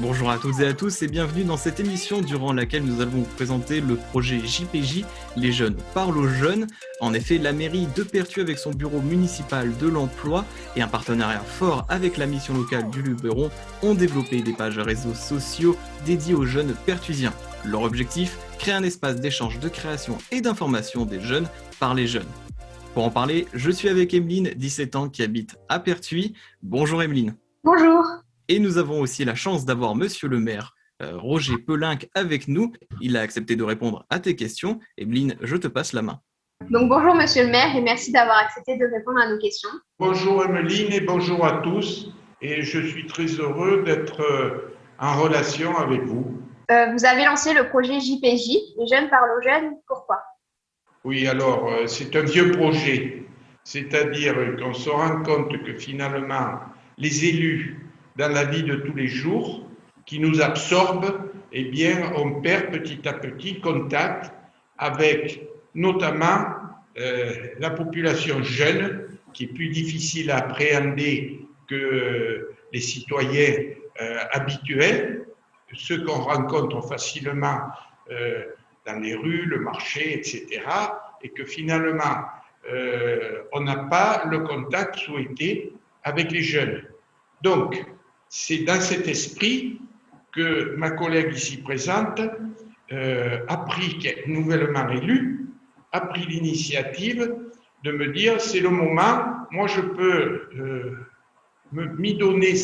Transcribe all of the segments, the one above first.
Bonjour à toutes et à tous et bienvenue dans cette émission durant laquelle nous allons vous présenter le projet JPJ, Les Jeunes parlent aux jeunes. En effet, la mairie de Pertuis avec son bureau municipal de l'emploi et un partenariat fort avec la mission locale du Luberon ont développé des pages réseaux sociaux dédiées aux jeunes pertuisiens. Leur objectif, créer un espace d'échange de création et d'information des jeunes par les jeunes. Pour en parler, je suis avec Emeline, 17 ans, qui habite à Pertuis. Bonjour Emeline. Bonjour. Et nous avons aussi la chance d'avoir Monsieur le maire, Roger Pelinck, avec nous. Il a accepté de répondre à tes questions. Emeline, je te passe la main. Donc bonjour Monsieur le maire et merci d'avoir accepté de répondre à nos questions. Bonjour Emeline et bonjour à tous. Et je suis très heureux d'être en relation avec vous. Vous avez lancé le projet JPJ, Les Jeunes parlent aux jeunes. Pourquoi? Oui, alors c'est un vieux projet. C'est-à-dire qu'on se rend compte que finalement, les élus dans la vie de tous les jours, qui nous absorbent, eh bien, on perd petit à petit contact avec notamment la population jeune, qui est plus difficile à appréhender que les citoyens habituels, ceux qu'on rencontre facilement dans les rues, le marché, etc., et que finalement, on n'a pas le contact souhaité avec les jeunes. Donc, c'est dans cet esprit que ma collègue ici présente qui est nouvellement élue, a pris l'initiative de me dire c'est le moment, moi je peux m'y donner,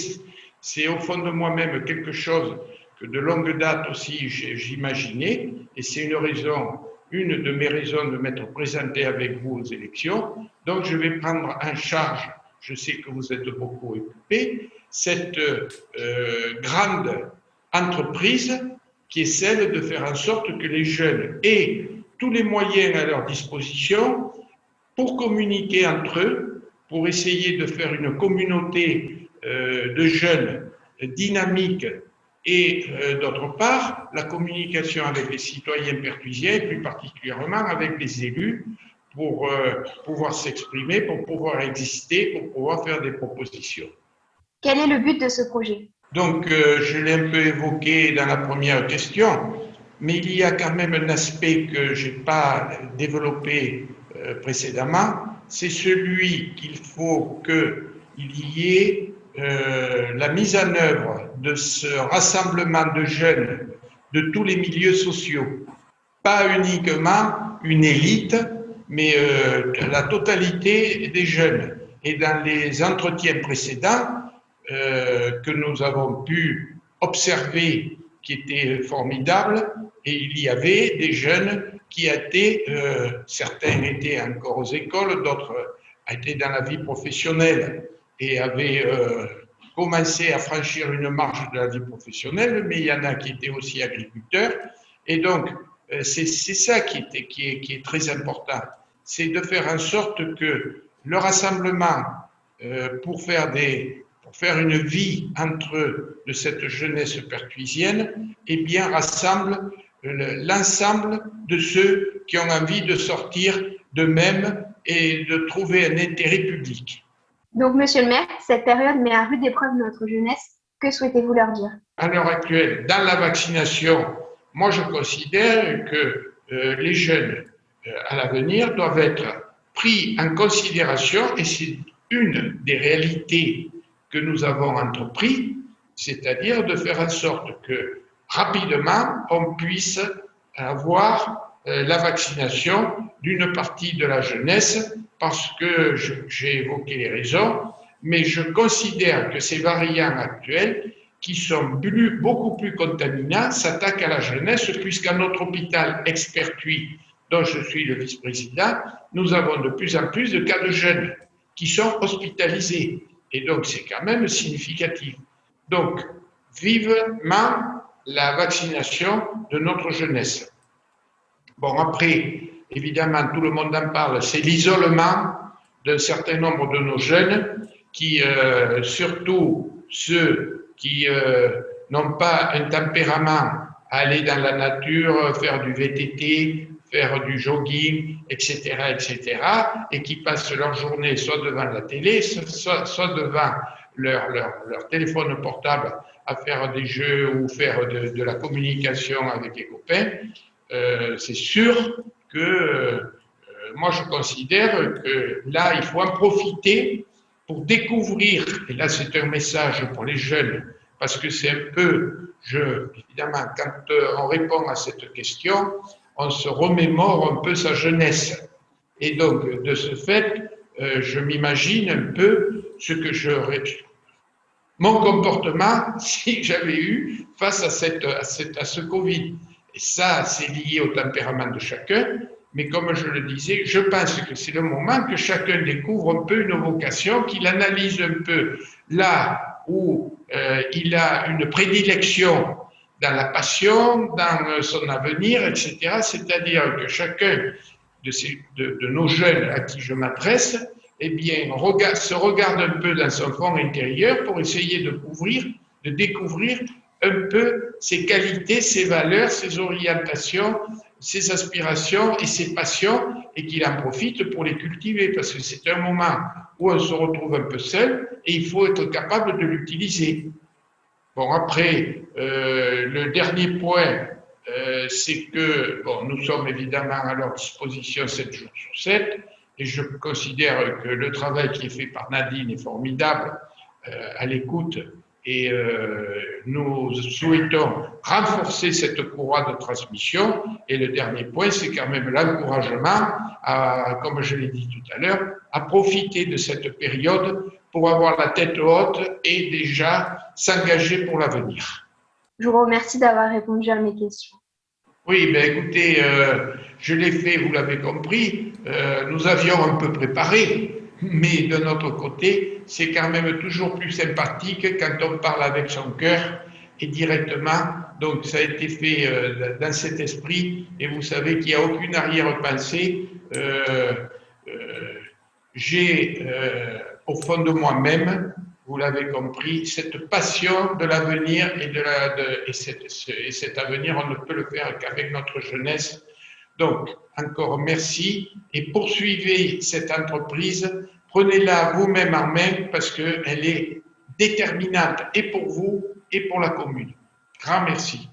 c'est au fond de moi-même quelque chose que de longue date aussi j'imaginais, et c'est une de mes raisons de m'être présenté avec vous aux élections. Donc je vais prendre en charge, je sais que vous êtes beaucoup occupés, cette grande entreprise qui est celle de faire en sorte que les jeunes aient tous les moyens à leur disposition pour communiquer entre eux, pour essayer de faire une communauté de jeunes dynamique et d'autre part, la communication avec les citoyens pertuisiens et plus particulièrement avec les élus pour pouvoir s'exprimer, pour pouvoir exister, pour pouvoir faire des propositions. Quel est le but de ce projet? Donc, je l'ai un peu évoqué dans la première question, mais il y a quand même un aspect que je n'ai pas développé précédemment, c'est celui qu'il faut qu'il y ait la mise en œuvre de ce rassemblement de jeunes de tous les milieux sociaux, pas uniquement une élite, mais la totalité des jeunes. Et dans les entretiens précédents, que nous avons pu observer, qui étaient formidables, et il y avait des jeunes qui étaient, certains étaient encore aux écoles, d'autres étaient dans la vie professionnelle et avaient commencé à franchir une marche de la vie professionnelle, mais il y en a qui étaient aussi agriculteurs. Et donc, c'est ça qui est très important, c'est de faire en sorte que le rassemblement pour faire une vie entre eux de cette jeunesse pertuisienne, eh bien, rassemble l'ensemble de ceux qui ont envie de sortir d'eux-mêmes et de trouver un intérêt public. Donc, Monsieur le maire, cette période met à rude épreuve notre jeunesse. Que souhaitez-vous leur dire? À l'heure actuelle, dans la vaccination, moi je considère que les jeunes à l'avenir doivent être pris en considération, et c'est une des réalités que nous avons entrepris, c'est-à-dire de faire en sorte que rapidement on puisse avoir la vaccination d'une partie de la jeunesse, parce que j'ai évoqué les raisons, mais je considère que ces variants actuels, qui sont beaucoup plus contaminants, s'attaquent à la jeunesse, puisqu'à notre hôpital Pertuis, dont je suis le vice-président, nous avons de plus en plus de cas de jeunes qui sont hospitalisés. Et donc, c'est quand même significatif. Donc, vivement la vaccination de notre jeunesse. Bon, après, évidemment, tout le monde en parle, c'est l'isolement d'un certain nombre de nos jeunes qui, surtout ceux qui n'ont pas un tempérament à aller dans la nature, faire du VTT, faire du jogging, etc., et qui passent leur journée soit devant la télé, soit devant leur téléphone portable à faire des jeux ou faire de la communication avec les copains, c'est sûr que moi je considère que là, il faut en profiter pour découvrir, et là c'est un message pour les jeunes, parce que c'est un peu, évidemment, quand on répond à cette question, on se remémore un peu sa jeunesse. Et donc, de ce fait, je m'imagine un peu mon comportement si j'avais eu face à ce Covid. Et ça, c'est lié au tempérament de chacun. Mais comme je le disais, je pense que c'est le moment que chacun découvre un peu une vocation, qu'il analyse un peu là où il a une prédilection dans la passion, dans son avenir, etc. C'est-à-dire que chacun de nos jeunes à qui je m'adresse, eh bien, se regarde un peu dans son fond intérieur pour essayer de découvrir un peu ses qualités, ses valeurs, ses orientations, ses aspirations et ses passions, et qu'il en profite pour les cultiver, parce que c'est un moment où on se retrouve un peu seul et il faut être capable de l'utiliser. Bon, après, le dernier point, c'est que nous sommes évidemment à leur disposition 7 jours sur 7, et je considère que le travail qui est fait par Nadine est formidable à l'écoute, et nous souhaitons renforcer cette courroie de transmission. Et le dernier point, c'est quand même l'encouragement, comme je l'ai dit tout à l'heure, à profiter de cette période pour avoir la tête haute et déjà s'engager pour l'avenir. Je vous remercie d'avoir répondu à mes questions. Oui, écoutez, je l'ai fait, vous l'avez compris, nous avions un peu préparé, mais de notre côté, c'est quand même toujours plus sympathique quand on parle avec son cœur et directement. Donc, ça a été fait dans cet esprit, et vous savez qu'il n'y a aucune arrière-pensée. J'ai au fond de moi-même, vous l'avez compris, cette passion de l'avenir et cet avenir, on ne peut le faire qu'avec notre jeunesse. Donc, encore merci, et poursuivez cette entreprise, prenez-la vous-même en main parce qu'elle est déterminante et pour vous et pour la commune. Grand merci.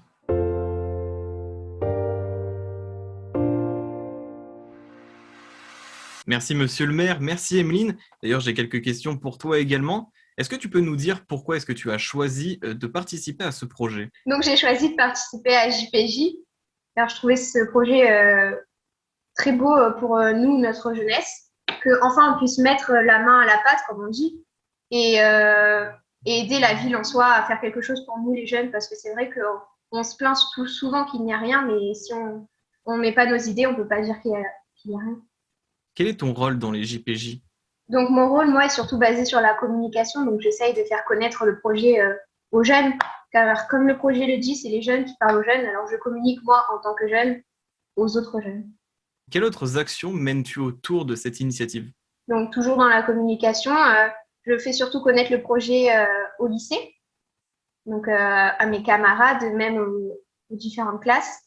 Merci monsieur le maire, merci Emeline. D'ailleurs, j'ai quelques questions pour toi également. Est-ce que tu peux nous dire pourquoi est-ce que tu as choisi de participer à ce projet ? Donc, j'ai choisi de participer à JPJ, car je trouvais ce projet très beau pour nous, notre jeunesse, qu'enfin on puisse mettre la main à la pâte, comme on dit, et aider la ville en soi à faire quelque chose pour nous les jeunes, parce que c'est vrai qu'on se plaint souvent qu'il n'y a rien, mais si on ne met pas nos idées, on ne peut pas dire qu'il n'y a rien. Quel est ton rôle dans les JPJ ? Donc mon rôle, moi, est surtout basé sur la communication, donc j'essaye de faire connaître le projet aux jeunes, car comme le projet le dit, c'est les jeunes qui parlent aux jeunes, alors je communique moi en tant que jeune aux autres jeunes. Quelles autres actions mènes-tu autour de cette initiative ? Donc toujours dans la communication, je fais surtout connaître le projet au lycée, donc à mes camarades, même aux différentes classes,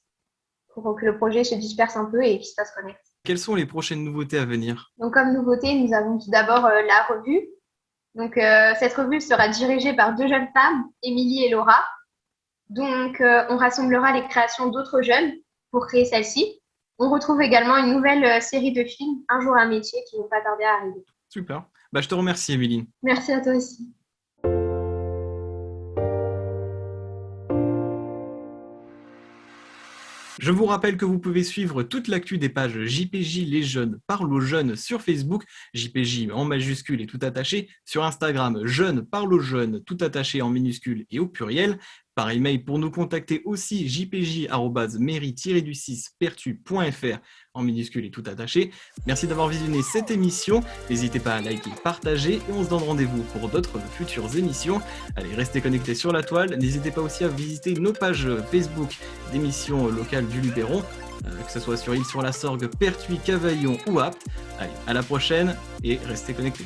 pour que le projet se disperse un peu et qu'il se fasse connaître. Quelles sont les prochaines nouveautés à venir ? Donc comme nouveauté, nous avons tout d'abord la revue. Donc cette revue sera dirigée par 2 jeunes femmes, Émilie et Laura. Donc on rassemblera les créations d'autres jeunes pour créer celle-ci. On retrouve également une nouvelle série de films, Un jour un métier, qui ne vont pas tarder à arriver. Super. Je te remercie, Emeline. Merci à toi aussi. Je vous rappelle que vous pouvez suivre toute l'actu des pages JPJ Les Jeunes parlent aux jeunes sur Facebook, JPJ en majuscule et tout attaché, sur Instagram, Jeunes parlent aux jeunes, tout attaché en minuscule et au pluriel. Par email pour nous contacter aussi, jpj@mairie-du6pertu.fr en minuscule et tout attaché. Merci d'avoir visionné cette émission. N'hésitez pas à liker, partager et on se donne rendez-vous pour d'autres futures émissions. Allez, restez connectés sur la toile. N'hésitez pas aussi à visiter nos pages Facebook d'émissions locales du Luberon, que ce soit sur Île-sur-la-Sorgue, Pertuis, Cavaillon ou Apt. Allez, à la prochaine et restez connectés.